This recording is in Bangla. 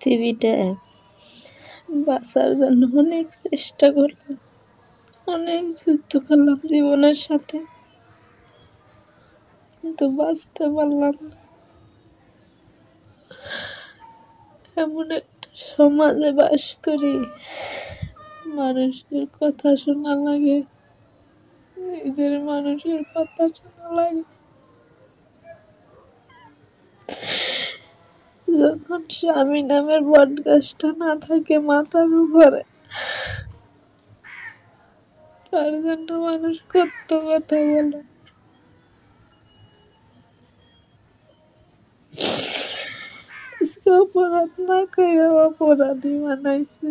পৃথিবীটা বাঁচার জন্য অনেক চেষ্টা করলাম, অনেক যুদ্ধ করলাম জীবনের সাথে, কিন্তু বাঁচতে পারলাম না। এমন একটা সমাজে বাস করি, মানুষের কথা শোনা লাগে, নিজের মানুষের কথা শোনা লাগে। যখন স্বামী নামের বটগাছটা না থাকে মাথার উপরে, তার জন্য মানুষ কত কথা বলে। আজকে অপরাধ না কইরা অপরাধী বানাইছে।